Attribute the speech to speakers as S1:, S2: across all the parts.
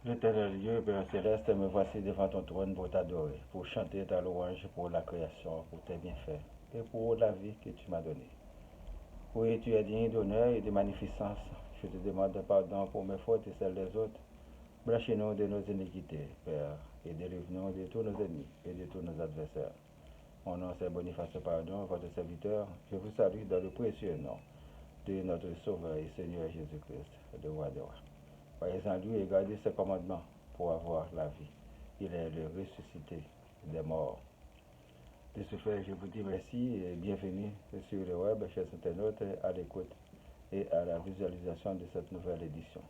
S1: L'Éternel Dieu, Père céleste, me voici devant ton trône pour t'adorer, pour chanter ta louange pour la création, pour tes bienfaits et pour la vie que tu m'as donnée. Oui, tu es digne d'honneur et de magnificence. Je te demande pardon pour mes fautes et celles des autres. Blanchis-nous de nos iniquités, Père, et délivre-nous de tous nos ennemis et de tous nos adversaires. Mon nom c'est Boniface Pardon, votre serviteur. Je vous salue dans le précieux nom de notre Sauveur et Seigneur Jésus-Christ, le roi des rois. Croyez en lui et gardez ses commandements pour avoir la vie. Il est le ressuscité des morts. De ce fait, je vous dis merci et bienvenue sur le web, chers internautes, à l'écoute et à la visualisation de cette nouvelle édition.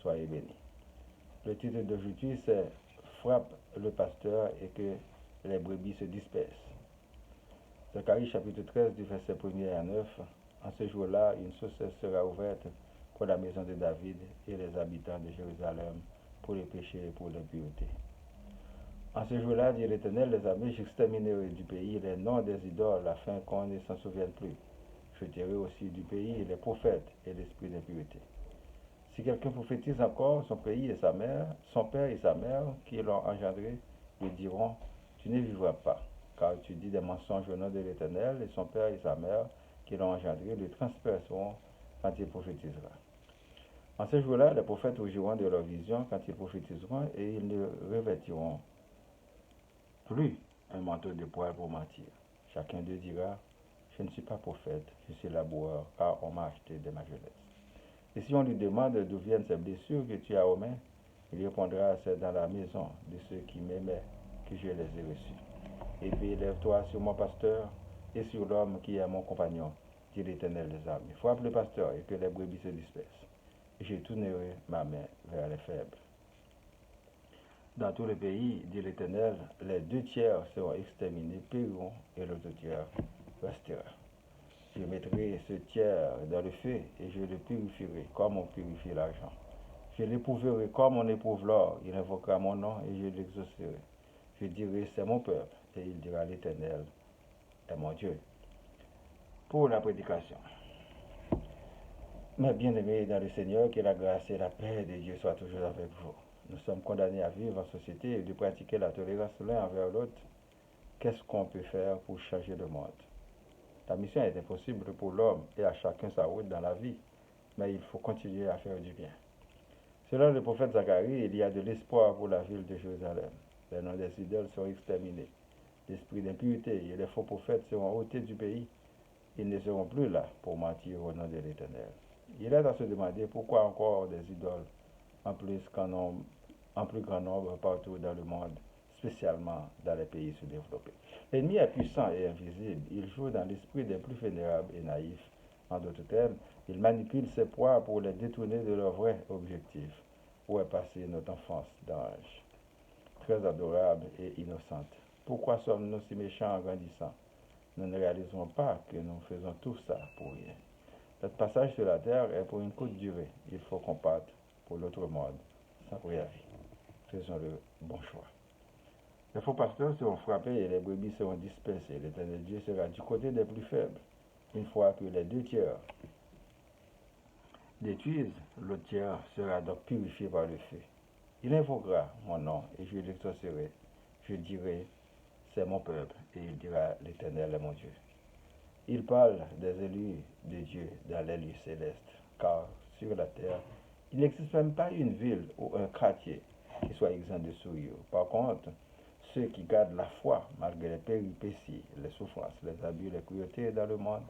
S1: Soyez bénis. Le titre d'aujourd'hui, c'est Frappe le pasteur et que les brebis se dispersent. Zacharie chapitre 13 du verset 1er à 9. En ce jour-là, une source sera ouverte pour la maison de David et les habitants de Jérusalem pour les péchés et pour l'impureté. En ce jour-là, dit l'Éternel, les armées, j'exterminerai du pays les noms des idoles afin qu'on ne s'en souvienne plus. Je tirerai aussi du pays les prophètes et l'esprit d'impureté. Si quelqu'un prophétise encore, son pays et sa mère, son père et sa mère qui l'ont engendré, lui diront, tu ne vivras pas, car tu dis des mensonges au nom de l'Éternel, et son père et sa mère qui l'ont engendré le transperceront quand il prophétisera. En ce jour-là, les prophètes rougiront de leur vision quand ils prophétiseront, et ils ne revêtiront plus un manteau de poil pour mentir. Chacun d'eux dira, je ne suis pas prophète, je suis laboureur, car on m'a acheté de ma jeunesse. Et si on lui demande d'où viennent ces blessures que tu as aux mains, il répondra, c'est dans la maison de ceux qui m'aimaient que je les ai reçus. Et puis lève-toi sur mon pasteur et sur l'homme qui est mon compagnon, dit l'Éternel des armées. Frappe le pasteur et que les brebis se dispersent. Et je tournerai ma main vers les faibles. Dans tout le pays, dit l'Éternel, les 2 tiers seront exterminés, périront, et l'autre tiers restera. Je mettrai ce tiers dans le feu et je le purifierai comme on purifie l'argent. Je l'éprouverai comme on éprouve l'or. Il invoquera mon nom et je l'exaucerai. Je dirai, c'est mon peuple, et il dira, l'Éternel est mon Dieu. Pour la prédication. Mes bien-aimés dans le Seigneur, que la grâce et la paix de Dieu soient toujours avec vous. Nous sommes condamnés à vivre en société et de pratiquer la tolérance l'un envers l'autre. Qu'est-ce qu'on peut faire pour changer le monde? La mission est impossible pour l'homme et à chacun sa route dans la vie, mais il faut continuer à faire du bien. Selon le prophète Zacharie, il y a de l'espoir pour la ville de Jérusalem. Les noms des idoles seront exterminés. L'esprit d'impureté et les faux prophètes seront ôtés du pays. Ils ne seront plus là pour mentir au nom de l'Éternel. Il est à se demander pourquoi encore des idoles en plus grand nombre partout dans le monde, spécialement dans les pays sous-développés. L'ennemi est puissant et invisible. Il joue dans l'esprit des plus vénérables et naïfs. En d'autres termes, il manipule ses proies pour les détourner de leur vrai objectif. Où est passée notre enfance d'ange, très adorable et innocente? Pourquoi sommes-nous si méchants en grandissant? Nous ne réalisons pas que nous faisons tout ça pour rien. Notre passage sur la terre est pour une courte durée. Il faut qu'on parte pour l'autre monde, sans préavis. Faisons le bon choix. Les faux pasteurs seront frappés et les brebis seront dispersées. L'Éternel Dieu sera du côté des plus faibles. Une fois que les 2 tiers détruisent, l'autre tiers sera donc purifié par le feu. Il invoquera mon nom et je l'exaucerai. Je dirai, c'est mon peuple, et il dira, l'Éternel est mon Dieu. Il parle des élus de Dieu dans les lieux célestes, car sur la terre, il n'existe même pas une ville ou un quartier qui soit exempt de souillure. Par contre, ceux qui gardent la foi malgré les péripéties, les souffrances, les abus, les cruautés dans le monde,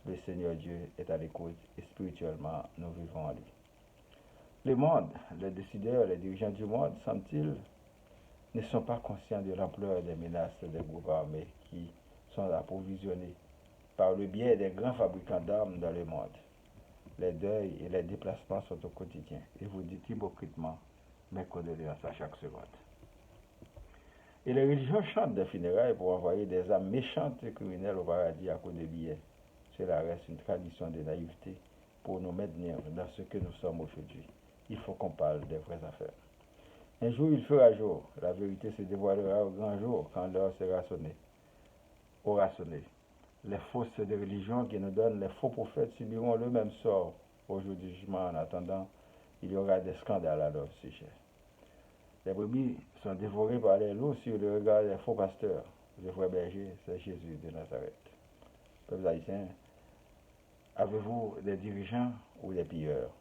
S1: le Seigneur Dieu est à l'écoute et spirituellement nous vivons en lui. Le monde, les décideurs, les dirigeants du monde, semble-t-il, ne sont pas conscients de l'ampleur des menaces des groupes armés qui sont approvisionnés par le biais des grands fabricants d'armes dans le monde. Les deuils et les déplacements sont au quotidien. Et vous dites hypocritement mes condoléances à chaque seconde. Et les religions chantent des funérailles pour envoyer des âmes méchantes et criminelles au paradis à cause de billets. Cela reste une tradition de naïveté pour nous maintenir dans ce que nous sommes aujourd'hui. Il faut qu'on parle des vraies affaires. Un jour il fera jour, la vérité se dévoilera au grand jour quand l'heure aura sonné. Les fausses de religion qui nous donnent les faux prophètes subiront le même sort au jour du jugement. En attendant, il y aura des scandales à leur sujet. Les brebis sont dévorées par les loups sur le regard des faux pasteurs. Les vrais bergers, c'est Jésus de Nazareth. Peuple haïtien, avez-vous des dirigeants ou des pilleurs?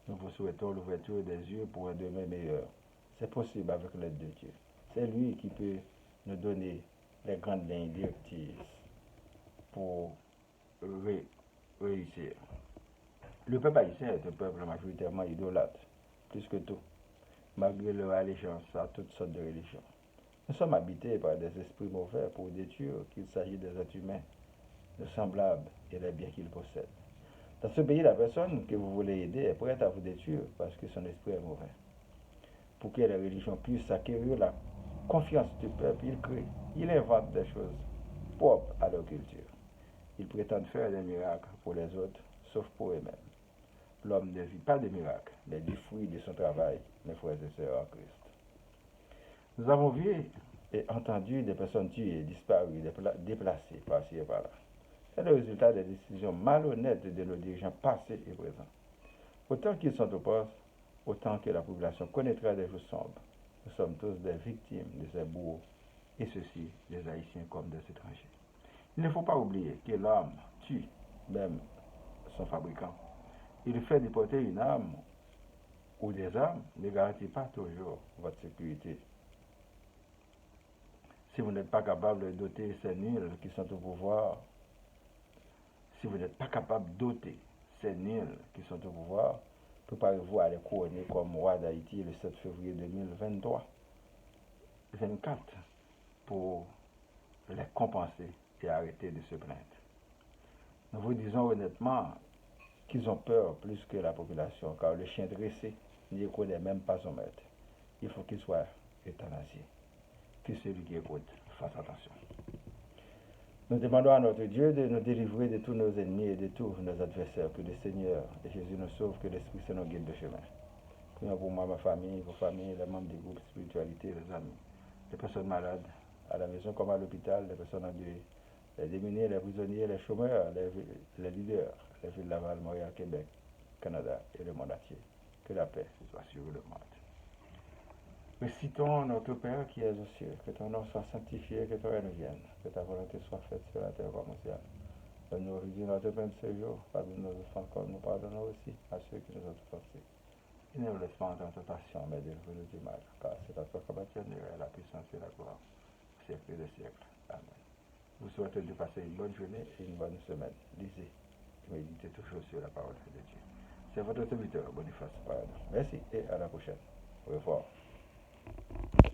S1: Nous vous souhaitons l'ouverture des yeux pour un demain meilleur. C'est possible avec l'aide de Dieu. C'est lui qui peut nous donner les grandes lignes directives pour réussir. Le peuple haïtien est un peuple majoritairement idolâtre, plus que tout, malgré leur allégeance à toutes sortes de religions. Nous sommes habités par des esprits mauvais pour détruire, qu'il s'agisse des êtres humains, de semblables et des biens qu'ils possèdent. Dans ce pays, la personne que vous voulez aider est prête à vous détruire parce que son esprit est mauvais. Pour que les religions puissent acquérir la confiance du peuple, ils inventent des choses propres à leur culture. Ils prétendent faire des miracles pour les autres, sauf pour eux-mêmes. L'homme ne vit pas de miracles, mais du fruit de son travail, mes frères et sœurs en Christ. Nous avons vu et entendu des personnes tuées, disparues, déplacées par-ci et par-là. C'est le résultat des décisions malhonnêtes de nos dirigeants passés et présents. Autant qu'ils sont au poste, autant que la population connaîtra des jours sombres. Nous sommes tous des victimes de ces bourreaux, et ceux-ci, des Haïtiens comme des étrangers. Il ne faut pas oublier que l'homme tue même son fabricant. Et le fait de porter une arme ou des armes ne garantit pas toujours votre sécurité. Si vous n'êtes pas capable de doter ces nuls qui sont au pouvoir, si vous n'êtes pas capable de doter ces nuls qui sont au pouvoir, préparez-vous à les couronner comme roi d'Haïti le 7 février 2023, 24, pour les compenser et arrêter de se plaindre. Nous vous disons honnêtement qu'ils ont peur plus que la population, car le chien dressé n'y connaît même pas son maître. Il faut qu'il soit euthanasié. Que celui qui écoute fasse attention. Nous demandons à notre Dieu de nous délivrer de tous nos ennemis et de tous nos adversaires, que le Seigneur et Jésus nous sauve, que l'Esprit Saint nous guide de chemin. Prions pour moi, ma famille, vos familles, les membres du groupe Spiritualité, les amis, les personnes malades, à la maison comme à l'hôpital, les personnes endeuillées, les démunis, les prisonniers, les chômeurs, les leaders, les villes de Laval, Montréal, Québec, Canada et le monde entier. Que la paix soit sur le monde. Récitons notre Père qui es aux cieux, que ton nom soit sanctifié, que ton règne vienne, que ta volonté soit faite sur la terre comme au ciel. Donne-nous aujourd'hui notre pain de ce jour, pardonne nos offenses comme nous pardonnons aussi à ceux qui nous ont offensés. Et ne nous laisse pas entrer en tentation, mais délivre-nous du mal, car c'est à toi qu'appartient la puissance et la gloire, au siècle des siècles. Amen. Je vous souhaite de passer une bonne journée et une bonne semaine. Lisez et méditez toujours sur la parole de Dieu. C'est votre serviteur, Boniface Parada. Merci et à la prochaine. Au revoir.